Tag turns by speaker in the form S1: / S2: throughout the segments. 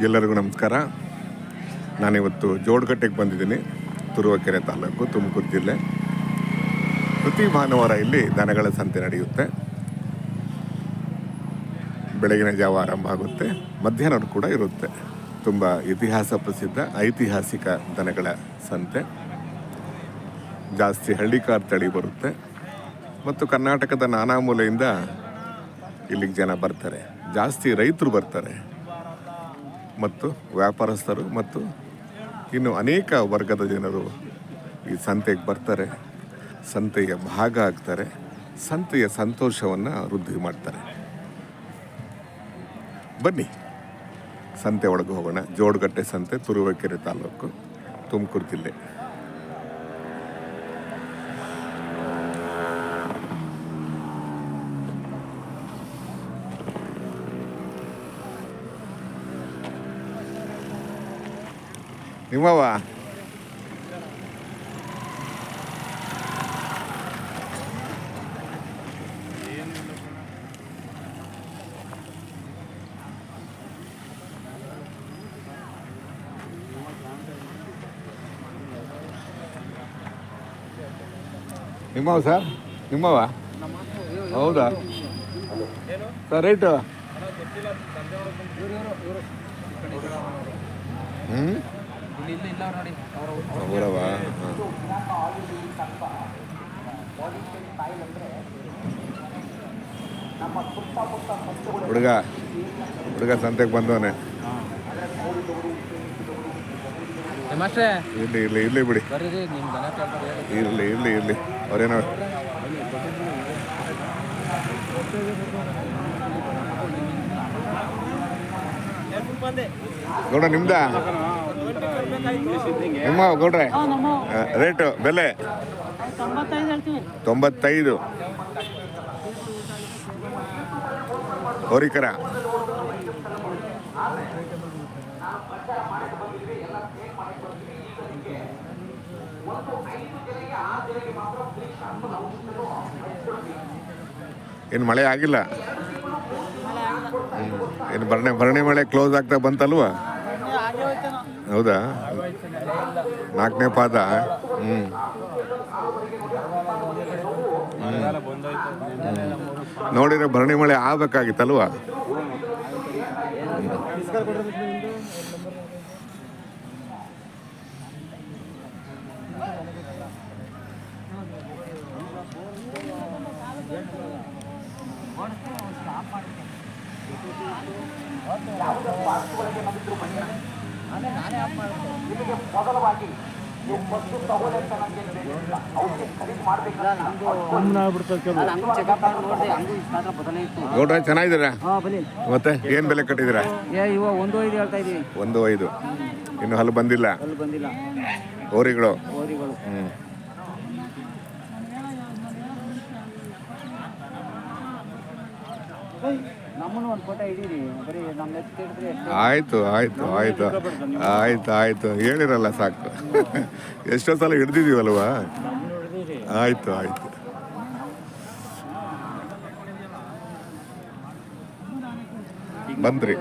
S1: ಎಲ್ಲರಿಗೂ ನಮಸ್ಕಾರ. ನಾನಿವತ್ತು ಜೋಡಗಟ್ಟೆಗೆ ಬಂದಿದ್ದೀನಿ. ತುರುವೇಕೆರೆ ತಾಲೂಕು, ತುಮಕೂರು ಜಿಲ್ಲೆ. ಪ್ರತಿ ಭಾನುವಾರ ಇಲ್ಲಿ ದನಗಳ ಸಂತೆ ನಡೆಯುತ್ತೆ. ಬೆಳಗಿನ ಜಾವ ಆರಂಭ ಆಗುತ್ತೆ, ಮಧ್ಯಾಹ್ನ ಕೂಡ ಇರುತ್ತೆ. ತುಂಬ ಇತಿಹಾಸ ಪ್ರಸಿದ್ಧ ಐತಿಹಾಸಿಕ ದನಗಳ ಸಂತೆ. ಜಾಸ್ತಿ ಹಳ್ಳಿಕಾರ್ ತಳಿ ಬರುತ್ತೆ ಮತ್ತು ಕರ್ನಾಟಕದ ನಾನಾ ಮೂಲೆಯಿಂದ ಇಲ್ಲಿಗೆ ಜನ ಬರ್ತಾರೆ. ಜಾಸ್ತಿ ರೈತರು ಬರ್ತಾರೆ ಮತ್ತು ವ್ಯಾಪಾರಸ್ಥರು ಮತ್ತು ಇನ್ನು ಅನೇಕ ವರ್ಗದ ಜನರು ಈ ಸಂತೆಗೆ ಬರ್ತಾರೆ. ಸಂತೆಯ ಭಾಗ ಆಗ್ತಾರೆ. ಸಂತೆಯ ಸಂತೋಷವನ್ನು ವೃದ್ಧಿ ಮಾಡ್ತಾರೆ. ಬನ್ನಿ ಸಂತೆ ಒಳಗೆ ಹೋಗೋಣ. ಜೋಡಗಟ್ಟೆ ಸಂತೆ, ತುರುವೇಕೆರೆ ತಾಲೂಕು, ತುಮಕೂರು ಜಿಲ್ಲೆ. ನಿಮ್ಮವ ನಿಮ್ಮವ ಸರ್, ನಿಮ್ಮವ ಹೌದಾ ಸರ್? ರೇಟು ಅವರವ ಹುಡುಗ ಸಂತೆಗೆ ಬಂದವನೆ. ಇರ್ಲಿ ಬಿಡಿ, ಇರ್ಲಿ ಅವ್ರೇನೋ ಗೌಡ ನಿಮ್ದ ನಿಮ್ಮ ಗೌಡ್ರೆ ರೇಟು ಬೆಲೆ 95 ಹೋರಿಕರ. ಏನು ಮಳೆ ಆಗಿಲ್ಲ? ಏನು ಭರಣಿ ಮಳೆ ಕ್ಲೋಸ್ ಆಗ್ತಾ ಬಂತಲ್ವಾ? ಹೌದಾ? 4ನೇ ಪಾದ. ನೋಡಿದ್ರೆ ಭರಣಿ ಮಳೆ ಆಗ್ಬೇಕಾಗಿತ್ತಲ್ವಾ? ಗೌಡ್ರ ಚೆನ್ನಾಗಿದ್ದೀರಾ? ಮತ್ತೆ ಏನ್ ಬೆಲೆ ಕಟ್ಟಿದ್ದೀರಾ? 1.5. ಇನ್ನು ಹಲ್ಲು ಬಂದಿಲ್ಲ ಹೋರಿಗಳು. ಆಯ್ತು ಹೇಳಿರಲ್ಲ ಸಾಕು. ಎಷ್ಟೋ ಸಲ ಹಿಡ್ದಿದೀವಲ್ವಾ? ಆಯ್ತು ಬಂದ್ರಿ.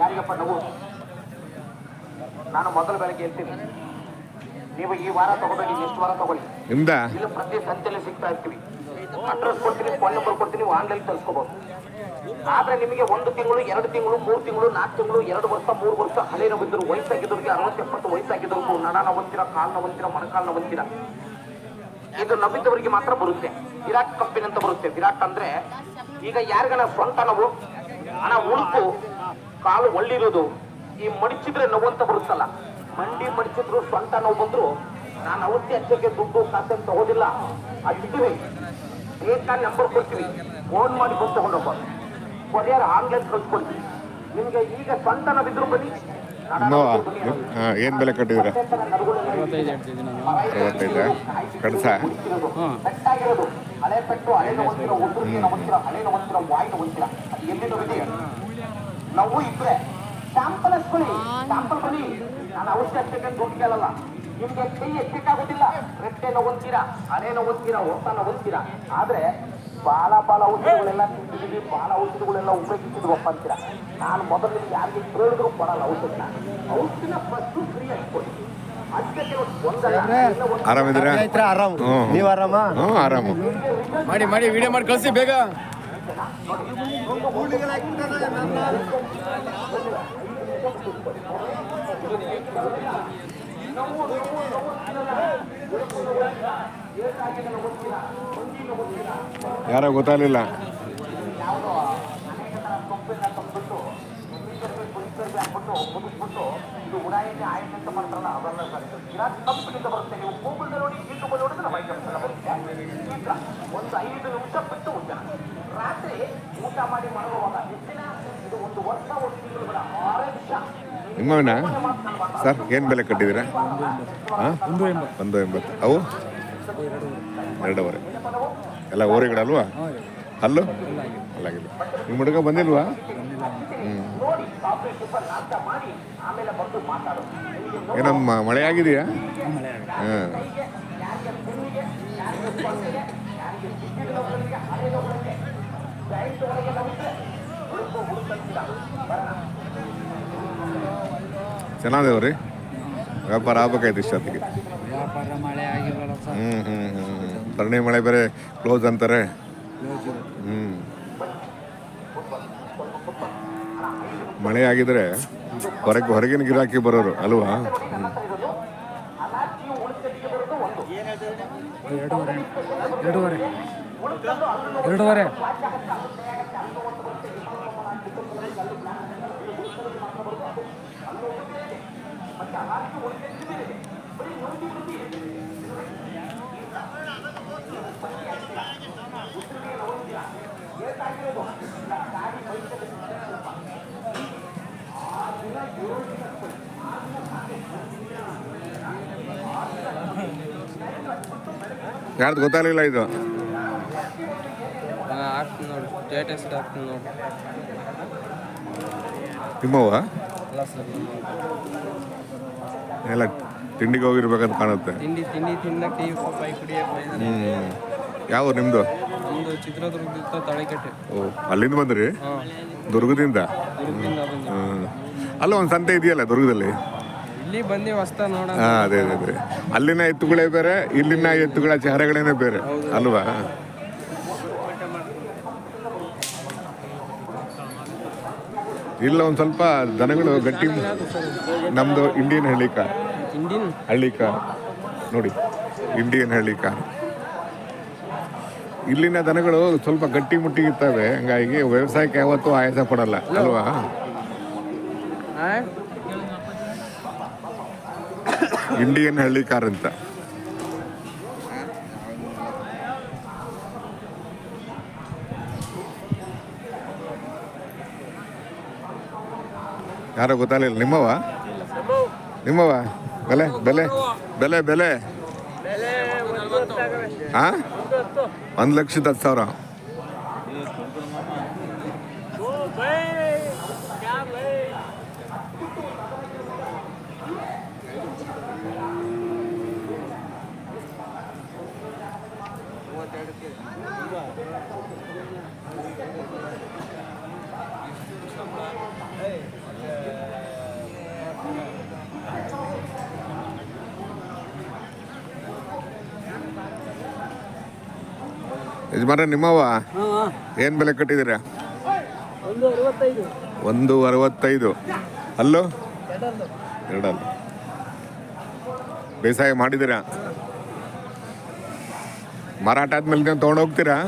S2: ಯಾರಿಗಪ್ಪ ನಾವು? ನಾನು ಮೊದಲು ಬೆಳಗ್ಗೆ ಹೇಳ್ತೀನಿ, ನೀವು ಈ ವಾರ ತಗೋಬೇಡಿ, ನೆಕ್ಸ್ಟ್ ವಾರ ತಗೊಳ್ಳಿ.
S1: ನಿಮ್ದ
S2: ಇಲ್ಲಿ ಪ್ರತಿ ಸಂತೆಯಲ್ಲಿ ಸಿಗ್ತಾ ಇರ್ತೀವಿ. ಅಡ್ರೆಸ್ ಕೊಡ್ತೀನಿ, ಫೋನ್ ನಂಬರ್ ಕೊಡ್ತೀನಿ, ನೀವು ಆನ್ಲೈನ್ ತರಿಸ್ಕೋಬಹುದು. ಆದ್ರೆ ನಿಮಗೆ 1 ತಿಂಗಳು, 2 ತಿಂಗಳು, 3 ತಿಂಗಳು, 4 ತಿಂಗಳು, 2 ವರ್ಷ, 3 ವರ್ಷ ಹಳೆ ನೋವಿದ್ರು, ವಯಸ್ಸಾಗಿದ್ದವ್ರಿಗೆ 60-70 ವಯಸ್ಸಾಗಿದ್ದವ್ರಿಗೂ ನಡ ನೋವಂತೀರ, ಕಾಲು ನೋವಂತೀರ, ಮೊಣಕಾಲು ನೋವಂತೀರ. ಇದು ನಮ್ಮಿದ್ದವರಿಗೆ ಮಾತ್ರ ಬರುತ್ತೆ. ವಿರಾಟ್ ಕಂಪನಿ ಅಂತ ಬರುತ್ತೆ. ವಿರಾಟ್ ಅಂದ್ರೆ ಈಗ ಯಾರಿಗನ ಸ್ವಂತ ನೋವು, ಹಣ ಉಳುಕು, ಕಾಲು ಒಳ್ಳಿರೋದು, ಈ ಮಡಿಚಿದ್ರೆ ನೋವು ಅಂತ ಬರುತ್ತಲ್ಲ, ಮಂಡಿ ಮಡಿಚಿದ್ರು ಸ್ವಂತ ನೋವು ಬಂದ್ರು ನಾನು ಅವತ್ತಿ ಹಚ್ಚಕ್ಕೆ ದುಡ್ಡು ಕಾಸೆ ಅಂತ ತಗೋದಿಲ್ಲ. ಅಷ್ಟಿವಿ ಬೇಕಾದ ನಂಬರ್ ಕೊಡ್ತೀವಿ, ಫೋನ್ ಮಾಡಿ ಬಂದು ತಗೊಂಡೋಗ್ಬ. ಕೊರಿಯರ್ ಆನ್ಲೈನ್ ಕಳ್ಸ್ಕೊಡ್ತೀವಿ. ನಿಮ್ಗೆ ಈಗ ಸ್ವಂತನ ಬಿದ್ರು ಬನ್ನಿ.
S1: ನಿಮ್ಮವ ಏನು ಬೆಲೆ ಕಟ್ಟಿದ್ದೀರಾ?
S3: 65 ಹೇಳ್ತಿದ್ದೀನಿ ನಾನು.
S1: 65 ಕಡಸ
S2: ಪೆಟ್ಟಾಗಿರೋದು ಹಳೆ ಪೆಟ್ಟು, ಹಳೆನ ಹೊಂದಿರೋ ಉದುರಿಗೆ ಹೊಂದಿರೋ ಹಳೆನ ಹೊಂದಿರೋ ವಾಯಿನ ಹೊಂದಿರ ಅದು ಎಲ್ಲಿನೂ ಇದೆ. ನಾವು ಇದ್ರೆ ಸ್ಯಾಂಪಲ್ ಹಚ್ಕೊಳ್ಳಿ, ಸ್ಯಾಂಪಲ್ ಬನ್ನಿ. ನಾನು ಔಷಧಿ ಹಚ್ಚಬೇಕಂತ ದುಡ್ಡು ಕೇಳಲ್ಲ. ನಿಮ್ಗೆ ಕೈ ಎತ್ತಿಕ್ಕಾಗೋದಿಲ್ಲ. ರೆಟ್ಟೆನ ಹೊಂತೀರಾ, ಹಳೆನ ಹೊಂತೀರಾ, ಹೊಸನ ಹೊಂತೀರಾ. ಆದ್ರೆ ಬಾಲ ಔಷಧಿಗಳೆಲ್ಲ ತಿಂತಿದ್ದೀವಿ, ಬಾಲ ಔಷಧಿಗಳೆಲ್ಲ ಉಪಯೋಗಿಸಿದ್ವಪ್ಪ ಅಂತೀರ. ನಾನು ಮೊದಲು ಯಾರಿಗೆ ಕೇಳಿದ್ರು ಕೊಡಲ್ಲ ಔಷಧಿನ ಫಸ್ಟ್ ಫ್ರೀ ಹಚ್ಕೊಳ್ಳಿ.
S1: ಆರಾಮಿದ್ದೀರಾ?
S4: ನೀವು ಆರಾಮ?
S1: ಹ್ಞೂ ಆರಾಮು.
S3: ಮಾಡಿ ವಿಡಿಯೋ ಮಾಡಿ ಕಳಿಸಿ ಬೇಗ.
S1: ಯಾರೋ ಗೊತ್ತಾಗಲಿಲ್ಲ.
S2: ಇದು ಉಡಾಯಿಗೆ ಆಯ್ಕೆ ಅಂತ ಮಾಡ್ತಾರಲ್ಲ ಅದಲ್ಲ ಸರ್. ಇರಾಕ್ ಕಂಪನಿಯಿಂದ ಬರುತ್ತೆ. ನೀವು ಗೂಗಲ್ದಲ್ಲಿ ನೋಡಿ, ಯೂಟ್ಯೂಬಲ್ಲಿ ನೋಡಿದ್ರೆ ಬೈಕ್ ಬರುತ್ತೆ. ಈಗ ಒಂದು 5 ನಿಮಿಷ ಬಿಟ್ಟು ಊಟ, ರಾತ್ರಿ ಊಟ ಮಾಡಿ ಮಲಗುವಾಗ ಹೆಚ್ಚಿನ ಇದು 1 ವರ್ಷ 1 ತಿಂಗಳು ಬೇಡ 6 ನಿಮಿಷ.
S1: ನಿಮ್ಮವನ ಸರ್ ಏನು ಬೆಲೆ ಕಟ್ಟಿದ್ದೀರಾ? ಹಾಂ 180. ಅವು 2.5 ಎಲ್ಲ ಓರಿಗಳಲ್ವಾ? ಅಲ್ಲೂ ಅಲ್ಲಾಗಿಲ್ಲ. ನಿಮ್ಮ ಹುಡುಗ ಬಂದಿಲ್ವಾ? ಏನಮ್ಮ ಮಳೆ ಆಗಿದೆಯಾ? ಹಾಂ. ಚೆನ್ನಾಗಿದೇವ್ರಿ. ವ್ಯಾಪಾರ ಆಗ್ಬೇಕಾಯ್ತು ಇಷ್ಟೊತ್ತಿಗೆ.
S3: ವ್ಯಾಪಾರ ಮಳೆ ಆಗಿಲ್ವಲ್ಲ ಸರ್.
S1: ಭರಣಿ ಮಳೆ ಬೇರೆ ಕ್ಲೋಸ್ ಅಂತಾರೆ. ಮಳೆ ಆಗಿದ್ರೆ ಹೊರಗಿನ ಗಿರಾಕಿ ಬರೋರು ಅಲ್ವಾ?
S3: ಎರಡೂವರೆ.
S1: ಯಾರ್ದು ಗೊತ್ತಾಗಲಿಲ್ಲ ಇದು.
S3: ಹಾಕ್ತೀನಿ ನೋಡಿ, ಸ್ಟೇಟಸ್ ಹಾಕ್ತೀನಿ ನೋಡಿ.
S1: ನಿಮ್ಮವ
S3: ಅಲ್ಲ ಸರ್,
S1: ಎಲ್ಲ ತಿಂಡಿಗೆ ಹೋಗಿರ್ಬೇಕಂತ ಕಾಣುತ್ತೆ.
S3: ತಿಂಡಿ ತಿನ್ನಕ್ಕೆ ಈ ಪೈ ಕುಡಿಯಕ್ಕೆ.
S1: ಯಾವ ನಿಮ್ಮದು?
S3: ಒಂದು ಚಿತ್ರದುರ್ಗದಿಂದ ತಳೆಕಟ್ಟೆ.
S1: ಓ, ಅಲ್ಲಿಂದ ಬಂದ್ರಿ?
S3: ಹಾಂ,
S1: ದುರ್ಗದಿಂದ?
S3: ದುರ್ಗದಿಂದ ಬಂದು
S1: ಅಲ್ಲ ಒಂದು ಸಂತೆ ಇದೆಯಲ್ಲ ದುರ್ಗದಲ್ಲಿ?
S3: ಇಲ್ಲಿ ಬಂದು ಹೊಸ್ತ ನೋಡ.
S1: ಹಾಂ, ಅದೇ. ಅಲ್ಲಿನ ಎತ್ತುಗಳೇ ಬೇರೆ, ಇಲ್ಲಿನ ಎತ್ತುಗಳ ಚಹರೆಗಳೇನೆ ಬೇರೆ ಅಲ್ವಾ? ಇಲ್ಲ ಒಂದು ಸ್ವಲ್ಪ ದನಗಳು ಗಟ್ಟಿ. ನಮ್ಮದು ಇಂಡಿಯನ್ ಹಳ್ಳಿ ಕಾರ್ ನೋಡಿ, ಇಂಡಿಯನ್ ಹಳ್ಳಿ ಕಾರ್. ಇಲ್ಲಿನ ದನಗಳು ಸ್ವಲ್ಪ ಗಟ್ಟಿ ಮುಟ್ಟಿಗಿರ್ತವೆ, ಹಂಗಾಗಿ ವ್ಯವಸಾಯಕ್ಕೆ ಯಾವತ್ತೂ ಆಯಾಸ ಪಡಲ್ಲ ಅಲ್ವಾ? ಇಂಡಿಯನ್ ಹಳ್ಳಿ ಕಾರ್ ಅಂತ. ಯಾರೋ ಗೊತ್ತಾಗಲಿಲ್ಲ. ನಿಮ್ಮವ ಬೆಲೆ ಬೆಲೆ ಬೆಲೆ ಬೆಲೆ ಹಾಂ 1,10,000. ಯಜಮಾನ ನಿಮ್ಮವ ಏನು ಬೆಲೆ ಕಟ್ಟಿದ್ದೀರಾ? 165. ಅಲ್ಲೂ 2. ಬೇಸಾಯ ಮಾಡಿದ್ದೀರಾ? ಮಾರಾಟ ಆದ್ಮೇಲೆ ನೀವು ತೊಗೊಂಡೋಗ್ತೀರಾ?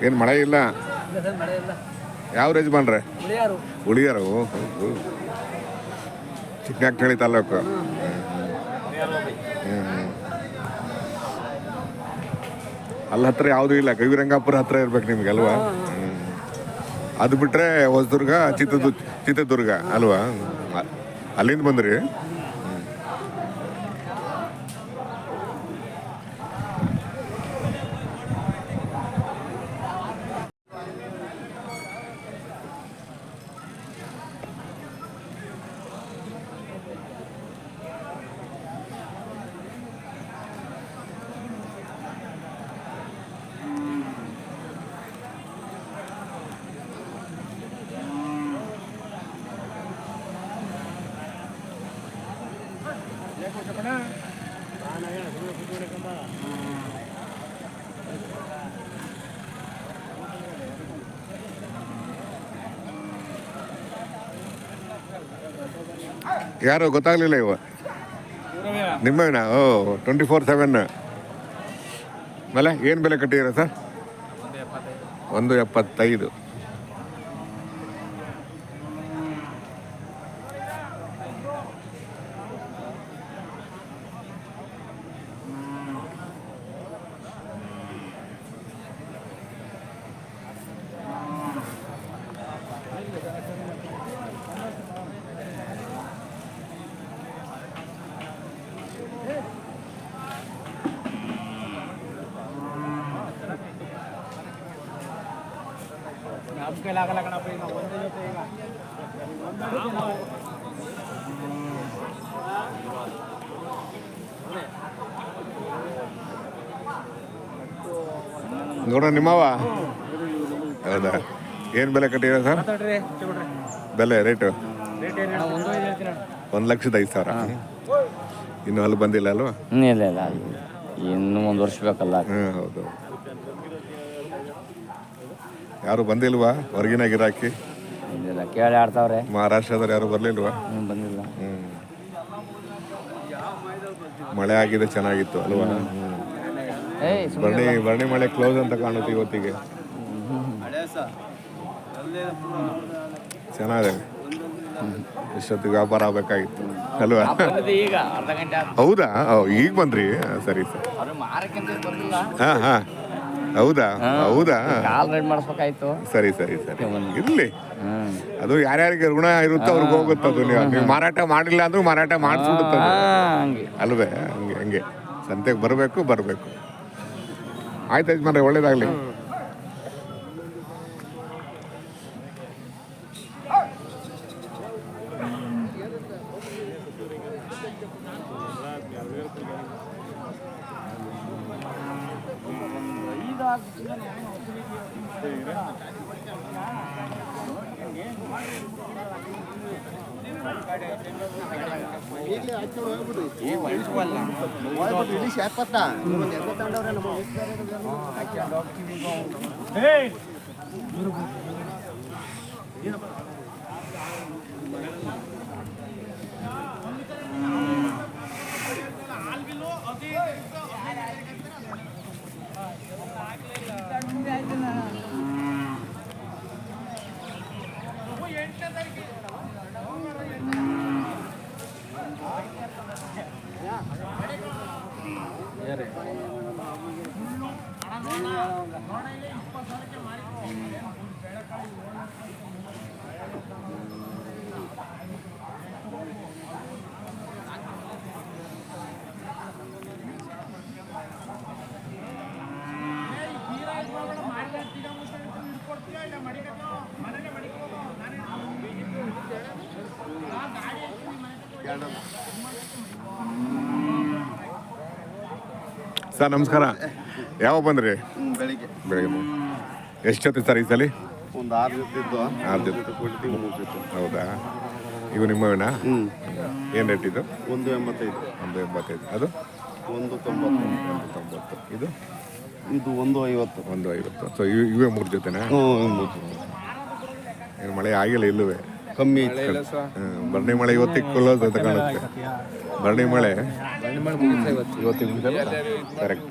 S1: ಏನು ಮಳೆ ಇಲ್ಲ? ಯಾವ ಯಜಮಾನ್ರೆ? ಉಳಿಯಾರು. ಚಿಕ್ಕನಹಳ್ಳಿ ತಾಲೂಕು. ಅಲ್ಲಿ ಹತ್ರ ಯಾವುದೂ ಇಲ್ಲ, ಗವಿರಂಗಾಪುರ ಹತ್ರ ಇರ್ಬೇಕು ನಿಮ್ಗೆ ಅಲ್ವಾ? ಅದು ಬಿಟ್ಟರೆ ಹೊಸದುರ್ಗ, ಚಿತ್ರದುರ್ಗ ಅಲ್ವಾ? ಅಲ್ಲಿಂದ ಬಂದ್ರಿ? ಯಾರು ಗೊತ್ತಾಗ್ಲಿಲ್ಲ ಇವ ನಿಮ್ಮವೇನಾ? ಓ 24/7. ಮೇಲೆ ಏನು ಬೆಲೆ ಕಟ್ಟಿದ್ದೀರಾ ಸರ್? 175. ನೋಡ ನಿಮ್ಮವ ಹೌದಾ? ಏನು ಬೆಲೆ ಕಟ್ಟಿರ ಸರ್? ಬೆಲೆ ರೇಟು 1,05,000. ಇನ್ನು ಅಲ್ಲಿ ಬಂದಿಲ್ಲ ಅಲ್ವಾ?
S5: ಇಲ್ಲ ಇಲ್ಲ, ಇನ್ನು 1 ವರ್ಷ ಬೇಕಲ್ಲ.
S1: ಹೌದು. ಯಾರು ಬಂದಿಲ್ವಾ ಹೊರಗಿನ ಗಿರಾಕಿ?
S5: ಇಲ್ಲ, ಕೇಳಿ ಆಡ್ತಾವ್ರೆ.
S1: ಮಹಾರಾಷ್ಟ್ರದವ್ರು ಯಾರು ಬರ್ಲಿಲ್ವಾ?
S5: ಬಂದಿಲ್ಲ.
S1: ಮಳೆ ಆಗಿದೆ, ಚೆನ್ನಾಗಿತ್ತು ಅಲ್ವಾ? ಬರ್ಣಿ ಮಳೆ ಕ್ಲೋಸ್ ಅಂತ ಕಾಣುತ್ತೆ ಇವತ್ತಿಗೆ. ಚೆನ್ನಾಗಿದೆ. ಇಷ್ಟೊತ್ತಿಗೆ ವ್ಯಾಪಾರ ಆಗ್ಬೇಕಾಗಿತ್ತು ಅಲ್ವಾ?
S5: ಈಗ ಅರ್ಧ ಗಂಟೆ.
S1: ಹೌದಾ? ಈಗ ಬಂದ್ರಿ? ಸರಿ ಸರಿ. ಹಾ ಹಾ ಹೌದಾ? ಹೌದಾ?
S5: ಕಾಲ್ ರೈಡ್ ಮಾಡಿಸ್ಬೇಕಾಯ್ತು.
S1: ಸರಿ ಸರಿ ಸರಿ, ಇರ್ಲಿ. ಅದು ಯಾರ್ಯಾರಿಗೆ ಋಣ ಇರುತ್ತೋ ಅವ್ರಿಗೆ ಹೋಗುತ್ತೆ. ಅದು ನೀವು ಮಾರಾಟ ಮಾಡಿಲ್ಲ ಅಂದ್ರೂ ಮಾರಾಟ ಮಾಡಿಸ್ಬಿಡುತ್ತದೆ ಅಲ್ವೇ? ಹಂಗೆ ಹಂಗೆ ಸಂತೆಗೆ ಬರಬೇಕು. ಆಯ್ತು ಯಜಮಾನ್ರೆ, ಒಳ್ಳೇದಾಗಲಿ. ಸರ್ ನಮಸ್ಕಾರ. ಯಾವಾಗ ಬಂದ್ರಿ? ಬೆಳಿಗ್ಗೆ. ಎಷ್ಟು ಜೊತೆ ಸರ್ ಈ ಸಲ?
S4: ಒಂದು 6 ಜೊತೆ ಇದ್ದು.
S1: 6 ಜೊತೆ ಕೊಡ್ತೀವಿ. 3 ಜೊತೆ. ಹೌದಾ? ಇವು ನಿಮ್ಮವೇನಾ? ಏನು ರೇಟ್ ಇದು?
S4: 185.
S1: 185. ಅದು
S4: 190.
S1: ಇದು
S4: 150.
S1: 150. ಸೊ ಇವೇ 3 ಜೊತೆನಾ? ಏನು ಮಳೆ ಆಗಿಲ್ಲ ಇಲ್ಲವೇ?
S4: ಕಮ್ಮಿ.
S1: ಬರ್ಣಿ ಮಳೆ ಇವತ್ತಿಗೆ ಕ್ಲೋಸ್ ಅಂತ ಕಾಣುತ್ತೆ. ಬರ್ಣಿ ಮಳೆ ಇವತ್ತಿಗೆ ಕರೆಕ್ಟ್.